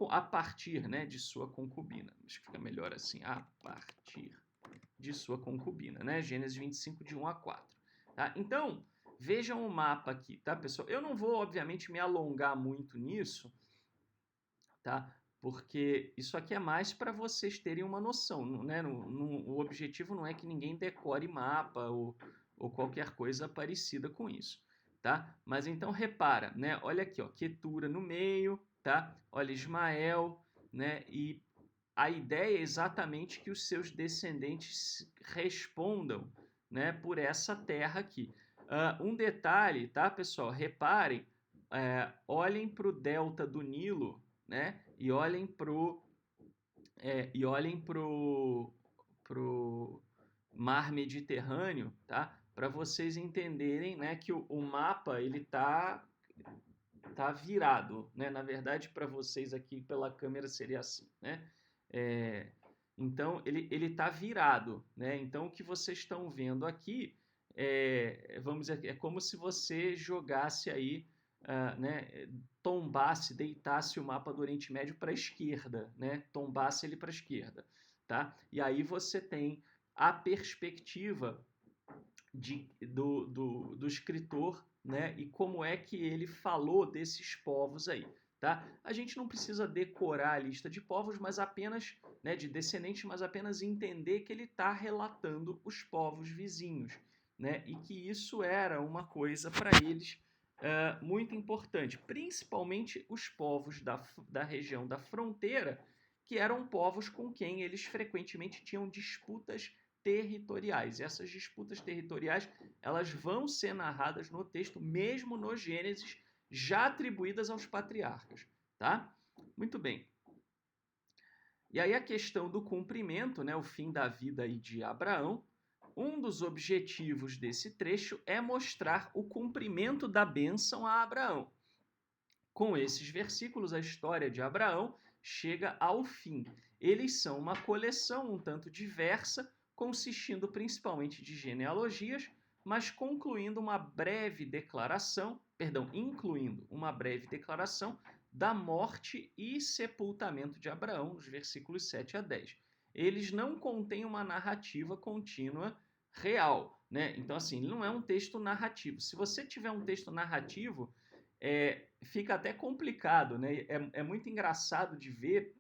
a partir, né, de sua concubina. Acho que fica melhor assim, a partir de sua concubina, né? Gênesis 25, de 1 a 4. Tá? Então, vejam o mapa aqui, tá, pessoal? Eu não vou, obviamente, me alongar muito nisso, tá? Porque isso aqui é mais para vocês terem uma noção, né? O objetivo não é que ninguém decore mapa ou qualquer coisa parecida com isso, tá? Mas então repara, né? Olha aqui, ó, Quetura no meio, tá? Olha Ismael, né? E a ideia é exatamente que os seus descendentes respondam, né, por essa terra aqui. Um detalhe, tá, pessoal? Reparem, olhem para o delta do Nilo, né? E olhem pro mar Mediterrâneo, tá? Para vocês entenderem, né, que o mapa ele tá virado, né? Na verdade, para vocês aqui pela câmera seria assim, né? Então ele está virado, né? Então o que vocês estão vendo aqui vamos dizer, é como se você jogasse aí, né? Tombasse, deitasse o mapa do Oriente Médio para a esquerda, né? Tombasse ele para a esquerda, tá? E aí você tem a perspectiva do escritor, né? E como é que ele falou desses povos aí, tá? A gente não precisa decorar a lista de povos, mas apenas, né, de descendentes, mas apenas entender que ele está relatando os povos vizinhos, né? E que isso era uma coisa para eles muito importante, principalmente os povos da região da fronteira, que eram povos com quem eles frequentemente tinham disputas territoriais. E essas disputas territoriais, elas vão ser narradas no texto, mesmo no Gênesis, já atribuídas aos patriarcas, tá? Muito bem. E aí a questão do cumprimento, né, o fim da vida aí de Abraão, um dos objetivos desse trecho é mostrar o cumprimento da bênção a Abraão. Com esses versículos, a história de Abraão chega ao fim. Eles são uma coleção um tanto diversa, consistindo principalmente de genealogias, mas incluindo uma breve declaração da morte e sepultamento de Abraão, nos versículos 7 a 10. Eles não contêm uma narrativa contínua real, né? Então, assim, ele não é um texto narrativo. Se você tiver um texto narrativo, fica até complicado, né? É muito engraçado de ver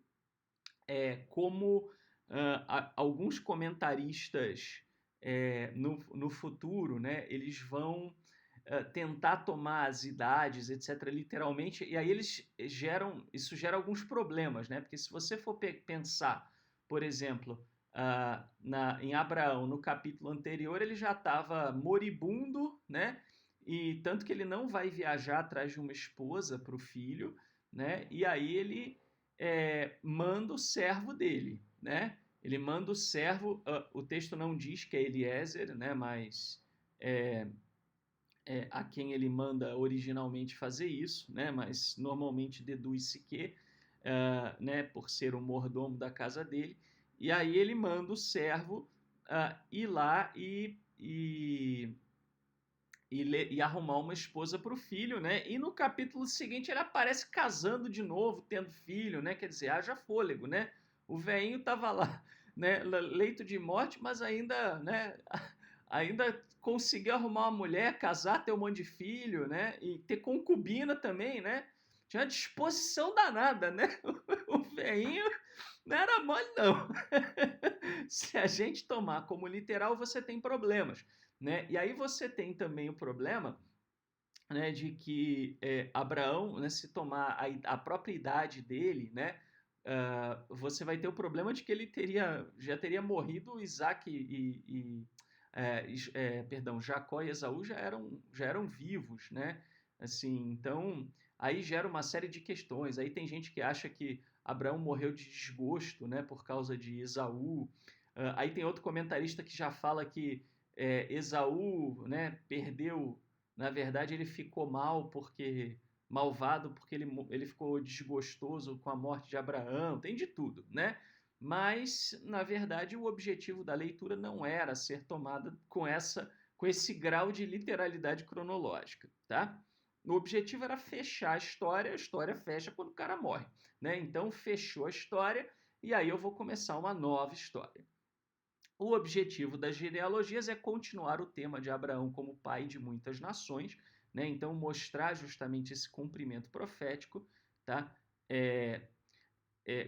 como alguns comentaristas no futuro, né, eles vão tentar tomar as idades, etc., literalmente, e aí isso gera alguns problemas, né? Porque se você for pensar, por exemplo, em Abraão, no capítulo anterior, ele já estava moribundo, né? E tanto que ele não vai viajar atrás de uma esposa para o filho, né? E aí ele manda o servo dele, né? Ele manda o servo, o texto não diz que é Eliezer, né? Mas a quem ele manda originalmente fazer isso, né? Mas normalmente deduz-se que, né? Por ser o mordomo da casa dele, e aí ele manda o servo ir lá e arrumar uma esposa para o filho, né? E no capítulo seguinte ele aparece casando de novo, tendo filho, né? Quer dizer, haja fôlego, né? O velhinho estava lá, né? Leito de morte, mas ainda, né? Ainda conseguiu arrumar uma mulher, casar, ter um monte de filho, né? E ter concubina também, né? tinha uma disposição danada, né? O velhinho não era mole, não. Se a gente tomar como literal, você tem problemas, né? E aí você tem também o problema, né, de que Abraão, né, se tomar a própria idade dele, né, você vai ter o problema de que ele já teria morrido Isaac perdão, Jacó e Esaú já eram vivos, né? Assim, então aí gera uma série de questões. Aí tem gente que acha que Abraão morreu de desgosto, né, por causa de Esaú. Aí tem outro comentarista que já fala que Esaú, né, perdeu. Na verdade, ele ficou malvado porque ele ficou desgostoso com a morte de Abraão, tem de tudo, né? Mas, na verdade, o objetivo da leitura não era ser tomada com esse grau de literalidade cronológica, tá? O objetivo era fechar a história fecha quando o cara morre, né? Então, fechou a história e aí eu vou começar uma nova história. O objetivo das genealogias é continuar o tema de Abraão como pai de muitas nações, né? Então, mostrar justamente esse cumprimento profético, tá?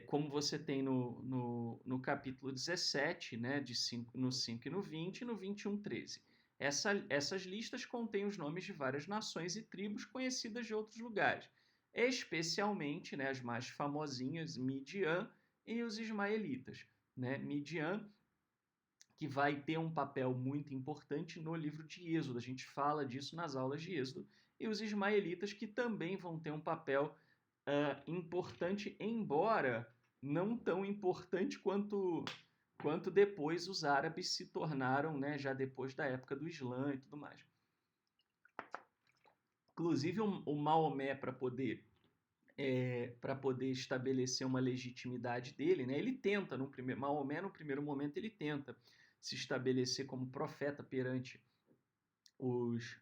Como você tem no capítulo 17, né? No 5 e no 20, e no 21, 13. Essas listas contêm os nomes de várias nações e tribos conhecidas de outros lugares, especialmente, né, as mais famosinhas, Midian e os ismaelitas, né? Midian, que vai ter um papel muito importante no livro de Êxodo. A gente fala disso nas aulas de Êxodo. E os ismaelitas, que também vão ter um papel importante, embora não tão importante quanto depois os árabes se tornaram, né, já depois da época do Islã e tudo mais. Inclusive, o Maomé, para poder estabelecer uma legitimidade dele, né? Ele tenta, Maomé, no primeiro momento, ele tenta se estabelecer como profeta perante os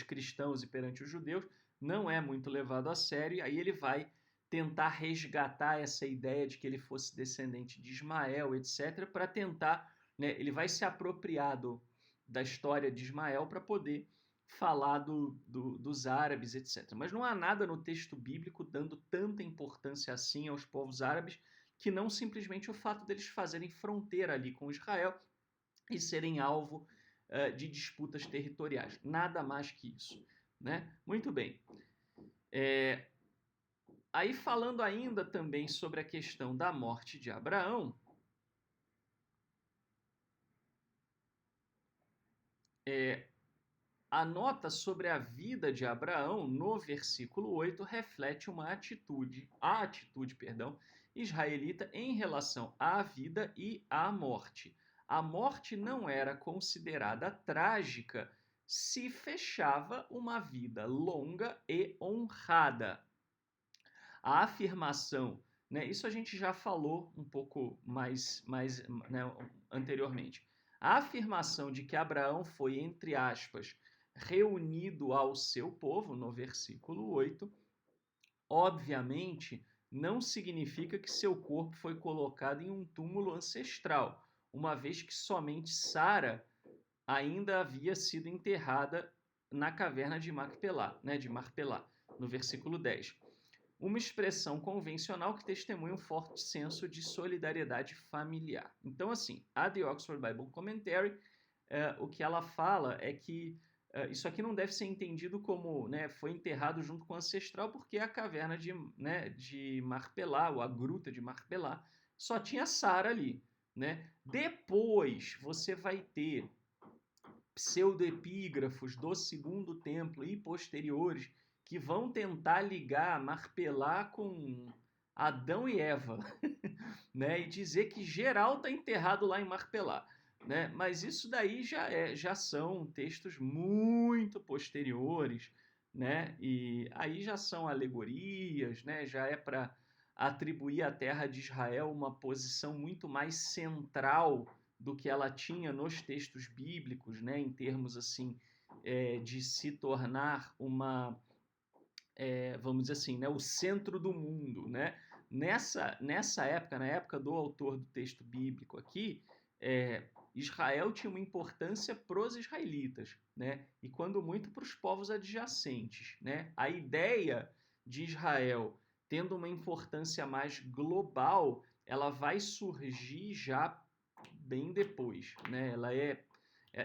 cristãos e perante os judeus, não é muito levado a sério, e aí ele vai tentar resgatar essa ideia de que ele fosse descendente de Ismael, etc., para tentar, né, ele vai se apropriar da história de Ismael para poder falar dos árabes, etc. Mas não há nada no texto bíblico dando tanta importância assim aos povos árabes, que não simplesmente o fato deles fazerem fronteira ali com Israel e serem alvo de disputas territoriais. Nada mais que isso, né? Muito bem. Aí, falando ainda também sobre a questão da morte de Abraão, a nota sobre a vida de Abraão, no versículo 8, reflete a atitude, israelita em relação à vida e à morte. A morte não era considerada trágica se fechava uma vida longa e honrada. A afirmação, né, isso a gente já falou um pouco mais né, anteriormente. A afirmação de que Abraão foi, entre aspas, reunido ao seu povo, no versículo 8, obviamente não significa que seu corpo foi colocado em um túmulo ancestral, uma vez que somente Sara ainda havia sido enterrada na caverna de Macpelá, né, no versículo 10. Uma expressão convencional que testemunha um forte senso de solidariedade familiar. Então, assim, a The Oxford Bible Commentary, o que ela fala é que isso aqui não deve ser entendido como, né, foi enterrado junto com o ancestral, porque a caverna de Macpelá, ou a gruta de Macpelá, só tinha Sara ali, né? Depois você vai ter pseudoepígrafos do Segundo Templo e posteriores que vão tentar ligar Macpelá com Adão e Eva, né? E dizer que geral está enterrado lá em Macpelá, né? Mas isso daí já são textos muito posteriores, né? E aí já são alegorias, né? Já é para atribuir à terra de Israel uma posição muito mais central do que ela tinha nos textos bíblicos, né? Em termos assim de se tornar vamos dizer assim, né? O centro do mundo, né? Nessa época, na época do autor do texto bíblico aqui, Israel tinha uma importância para os israelitas, né? E quando muito para os povos adjacentes, né? A ideia de Israel tendo uma importância mais global, ela vai surgir já bem depois, né?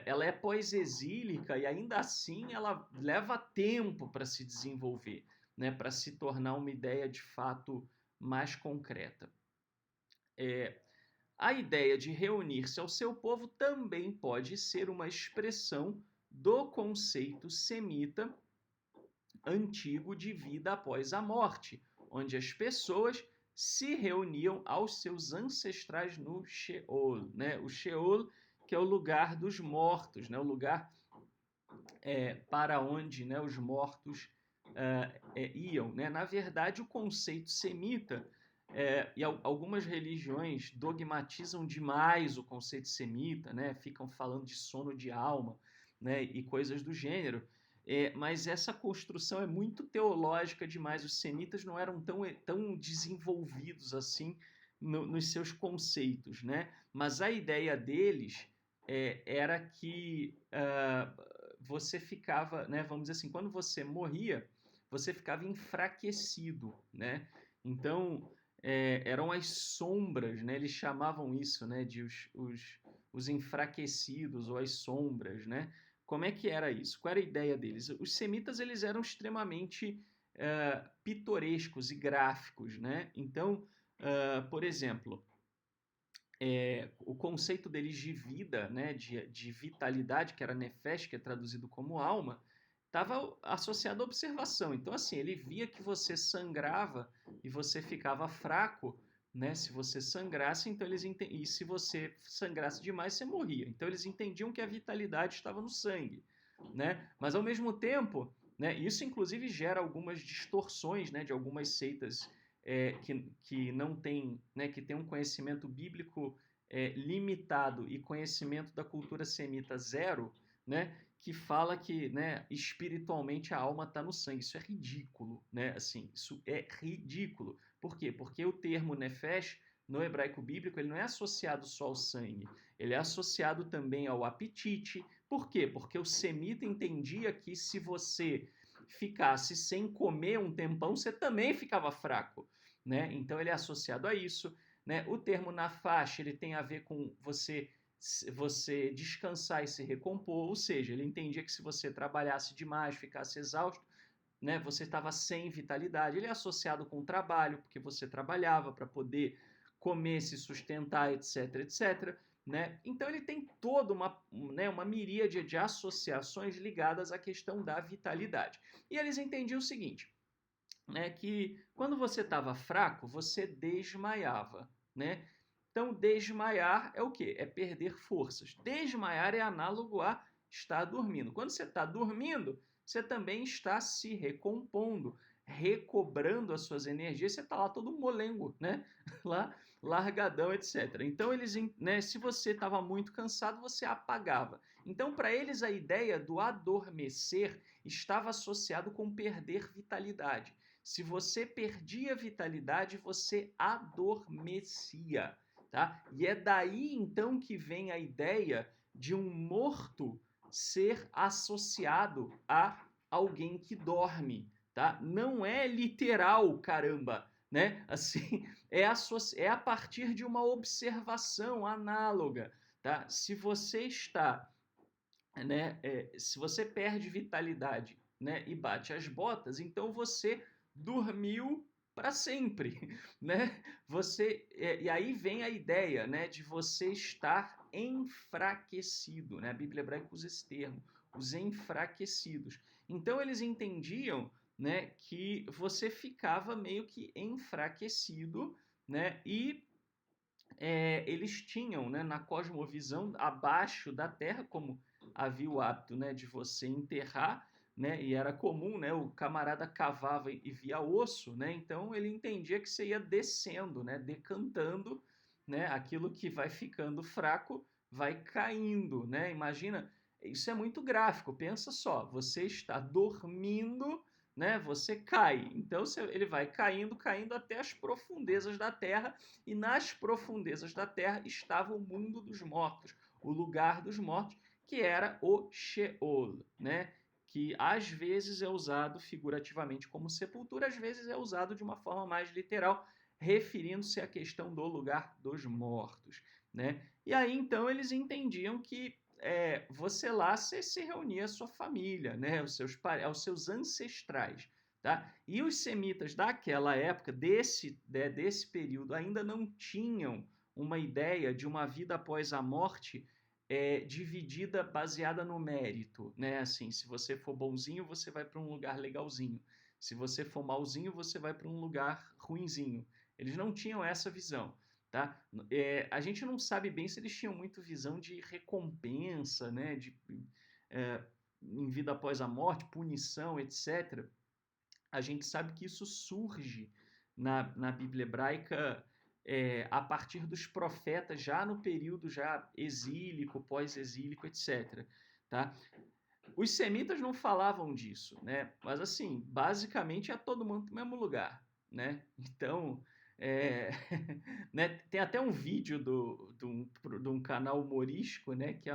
Ela é pós-exílica e ainda assim ela leva tempo para se desenvolver, né? Para se tornar uma ideia de fato mais concreta. A ideia de reunir-se ao seu povo também pode ser uma expressão do conceito semita antigo de vida após a morte, onde as pessoas se reuniam aos seus ancestrais no Sheol, né? O Sheol, que é o lugar dos mortos, né? O lugar para onde, né, os mortos iam, né? Na verdade, o conceito semita e algumas religiões dogmatizam demais o conceito semita, né? Ficam falando de sono de alma, né? E coisas do gênero. Mas essa construção é muito teológica demais. Os semitas não eram tão desenvolvidos assim nos seus conceitos, né? Mas a ideia deles era que você ficava, né? Vamos dizer assim, quando você morria, você ficava enfraquecido, né? Então eram as sombras, né? Eles chamavam isso, né? De os enfraquecidos ou as sombras, né? Como é que era isso? Qual era a ideia deles? Os semitas eles eram extremamente pitorescos e gráficos, né? Então, por exemplo, o conceito deles de vida, né? De vitalidade, que era nefesh, que é traduzido como alma, estava associado à observação. Então, assim, ele via que você sangrava e você ficava fraco, né? Se você sangrasse, então e se você sangrasse demais, você morria. Então eles entendiam que a vitalidade estava no sangue, né? Mas ao mesmo tempo, né? Isso inclusive gera algumas distorções, né? De algumas seitas que não tem, né? Que tem um conhecimento bíblico limitado e conhecimento da cultura semita zero, né? Que fala que, né, espiritualmente a alma está no sangue. Isso é ridículo, né? Assim, isso é ridículo. Por quê? Porque o termo nefesh, no hebraico bíblico, ele não é associado só ao sangue. Ele é associado também ao apetite. Por quê? Porque o semita entendia que se você ficasse sem comer um tempão, você também ficava fraco, né? Então ele é associado a isso, né? O termo nafash, ele tem a ver com você descansar e se recompor, ou seja, ele entendia que se você trabalhasse demais, ficasse exausto, né, você estava sem vitalidade. Ele é associado com o trabalho, porque você trabalhava para poder comer, se sustentar, etc, etc. Né? Então ele tem toda uma miríade de associações ligadas à questão da vitalidade. E eles entendiam o seguinte, né, que quando você estava fraco, você desmaiava, né? Então, desmaiar é o quê? É perder forças. Desmaiar é análogo a estar dormindo. Quando você está dormindo, você também está se recompondo, recobrando as suas energias. Você está lá todo molengo, né? Lá, largadão, etc. Então, né, se você estava muito cansado, você apagava. Então, para eles, a ideia do adormecer estava associado com perder vitalidade. Se você perdia vitalidade, você adormecia. Tá? E é daí então que vem a ideia de um morto ser associado a alguém que dorme, tá? Não é literal, caramba, né? Assim, é a partir de uma observação análoga, tá? Se você está, né? Se você perde vitalidade, né? E bate as botas, então você dormiu para sempre, né? E aí vem a ideia, né, de você estar enfraquecido, né? A Bíblia hebraica usa esse termo, os enfraquecidos. Então eles entendiam, né, que você ficava meio que enfraquecido, né? E eles tinham, né, na cosmovisão abaixo da Terra, como havia o hábito, né, de você enterrar, né, e era comum, né, o camarada cavava e via osso, né, então ele entendia que você ia descendo, né, decantando, né, aquilo que vai ficando fraco vai caindo, né, imagina, isso é muito gráfico, pensa só, você está dormindo, né, você cai, então ele vai caindo, caindo até as profundezas da Terra, e nas profundezas da Terra estava o mundo dos mortos, o lugar dos mortos, que era o Sheol, né? que às vezes é usado figurativamente como sepultura, às vezes é usado de uma forma mais literal, referindo-se à questão do lugar dos mortos, né? E aí então eles entendiam que você lá se reunia a sua família, né? Aos seus ancestrais, tá? E os semitas daquela época, desse período, ainda não tinham uma ideia de uma vida após a morte dividida baseada no mérito, né? Assim, se você for bonzinho, você vai para um lugar legalzinho. Se você for malzinho, você vai para um lugar ruinzinho. Eles não tinham essa visão, tá? A gente não sabe bem se eles tinham muito visão de recompensa, né? Em vida após a morte, punição, etc. A gente sabe que isso surge na Bíblia hebraica a partir dos profetas, já no período já exílico, pós-exílico, etc. Tá? Os semitas não falavam disso, né? Mas assim, basicamente é todo mundo no mesmo lugar, né? Então, né? Tem até um vídeo de um canal humorístico, né? Que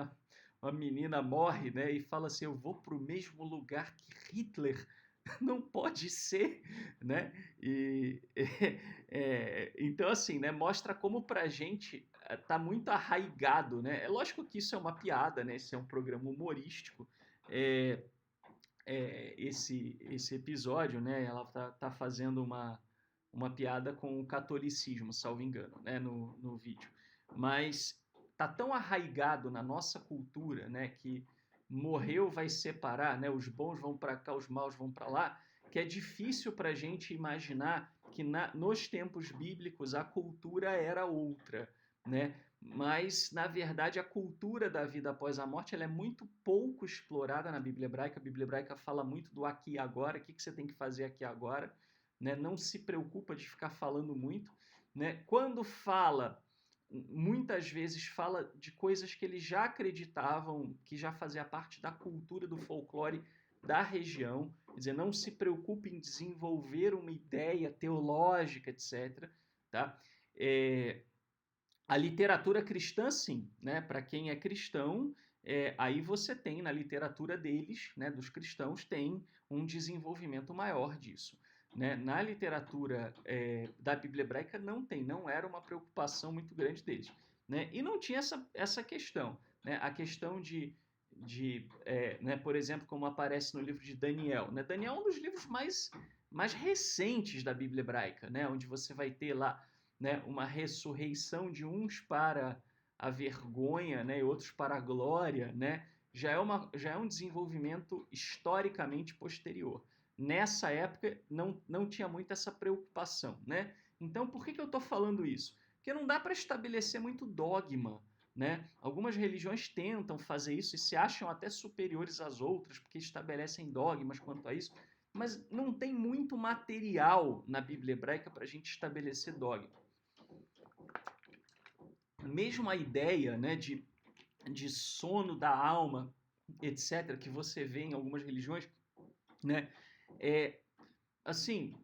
uma menina morre, né? E fala assim: eu vou para o mesmo lugar que Hitler. Não pode ser, né? Então, assim, né? Mostra como pra gente tá muito arraigado, né? É lógico que isso é uma piada, né? Esse é um programa humorístico. Esse episódio, né? Ela tá fazendo uma piada com o catolicismo, salvo engano, né? No vídeo. Mas tá tão arraigado na nossa cultura, né? Que morreu vai separar, né? Os bons vão para cá, os maus vão para lá, que é difícil para a gente imaginar que nos tempos bíblicos a cultura era outra, né? Mas, na verdade, a cultura da vida após a morte ela é muito pouco explorada na Bíblia hebraica. A Bíblia hebraica fala muito do aqui e agora, o que você tem que fazer aqui e agora, né? Não se preocupa de ficar falando muito, né? Quando fala, muitas vezes fala de coisas que eles já acreditavam, que já fazia parte da cultura, do folclore da região, quer dizer, não se preocupe em desenvolver uma ideia teológica, etc. Tá? A literatura cristã, sim, né? Para quem é cristão, aí você tem na literatura deles, né, dos cristãos, tem um desenvolvimento maior disso. Né? Na literatura da Bíblia hebraica não era uma preocupação muito grande deles. Né? E não tinha essa questão. Né? A questão né, por exemplo, como aparece no livro de Daniel. Né? Daniel é um dos livros mais recentes da Bíblia hebraica, né? Onde você vai ter lá, né, uma ressurreição de uns para a vergonha, né, e outros para a glória, né? Já é um desenvolvimento historicamente posterior. Nessa época não tinha muito essa preocupação, né? Então, por que eu estou falando isso? Porque não dá para estabelecer muito dogma, né? Algumas religiões tentam fazer isso e se acham até superiores às outras porque estabelecem dogmas quanto a isso, mas não tem muito material na Bíblia hebraica para a gente estabelecer dogma. Mesmo a ideia, né, de sono da alma, etc., que você vê em algumas religiões, né, assim,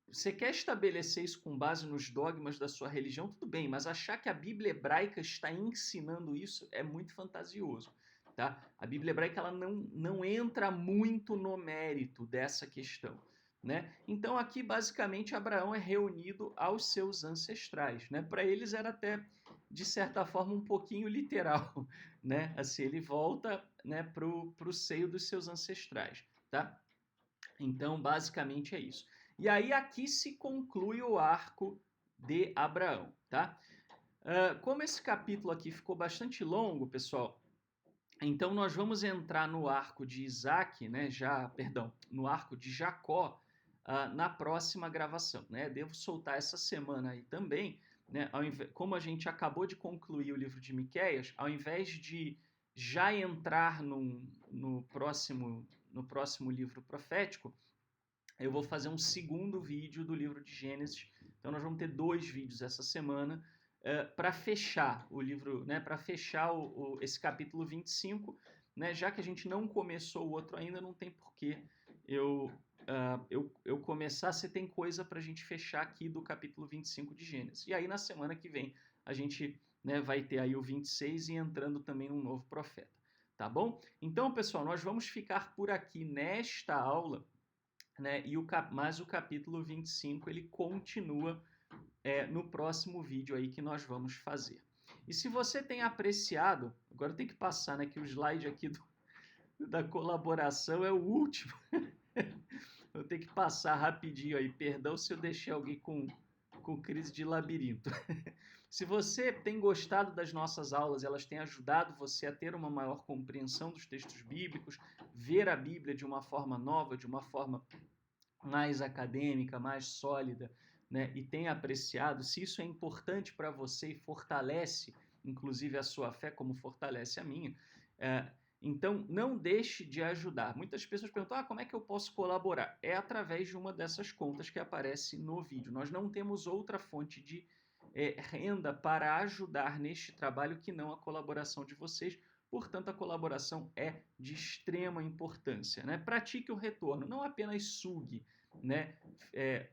você quer estabelecer isso com base nos dogmas da sua religião, tudo bem, mas achar que a Bíblia hebraica está ensinando isso é muito fantasioso. Tá? A Bíblia hebraica ela não entra muito no mérito dessa questão. Né? Então aqui basicamente Abraão é reunido aos seus ancestrais. Né? Para eles era até, de certa forma, um pouquinho literal. Né? Assim, ele volta, né, para o seio dos seus ancestrais. Tá? Então basicamente é isso. E aí aqui se conclui o arco de Abraão. Tá? Como esse capítulo aqui ficou bastante longo, pessoal, então nós vamos entrar no arco de Isaac, né? No arco de Jacó, na próxima gravação, né? Devo soltar essa semana aí também, né? Como a gente acabou de concluir o livro de Miqueias, ao invés de já entrar no próximo livro profético, eu vou fazer um segundo vídeo do livro de Gênesis. Então nós vamos ter 2 vídeos essa semana para fechar o livro, né, para fechar esse capítulo 25, né, já que a gente não começou o outro ainda, não tem porquê eu começar, se tem coisa para a gente fechar aqui do capítulo 25 de Gênesis. E aí na semana que vem a gente, né, vai ter aí o 26 e entrando também um novo profeta. tá bom? Então, pessoal, nós vamos ficar por aqui nesta aula, né? Mas o capítulo 25 ele continua no próximo vídeo aí que nós vamos fazer. E se você tem apreciado, agora tem que passar, né, que o slide aqui da colaboração é o último. Eu tenho que passar rapidinho aí, perdão se eu deixei alguém com crise de labirinto. Se você tem gostado das nossas aulas, elas têm ajudado você a ter uma maior compreensão dos textos bíblicos, ver a Bíblia de uma forma nova, de uma forma mais acadêmica, mais sólida, né? E tem apreciado, se isso é importante para você e fortalece, inclusive, a sua fé, como fortalece a minha, então não deixe de ajudar. Muitas pessoas perguntam, como é que eu posso colaborar? É através de uma dessas contas que aparece no vídeo. Nós não temos outra fonte de renda para ajudar neste trabalho que não a colaboração de vocês. Portanto, a colaboração é de extrema importância, né? Pratique o retorno, não apenas sugue, né?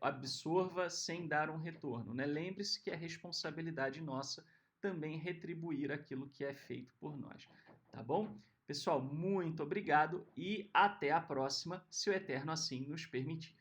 Absorva sem dar um retorno, né? Lembre-se que é responsabilidade nossa também retribuir aquilo que é feito por nós, tá bom? Pessoal, muito obrigado e até a próxima, se o Eterno assim nos permitir.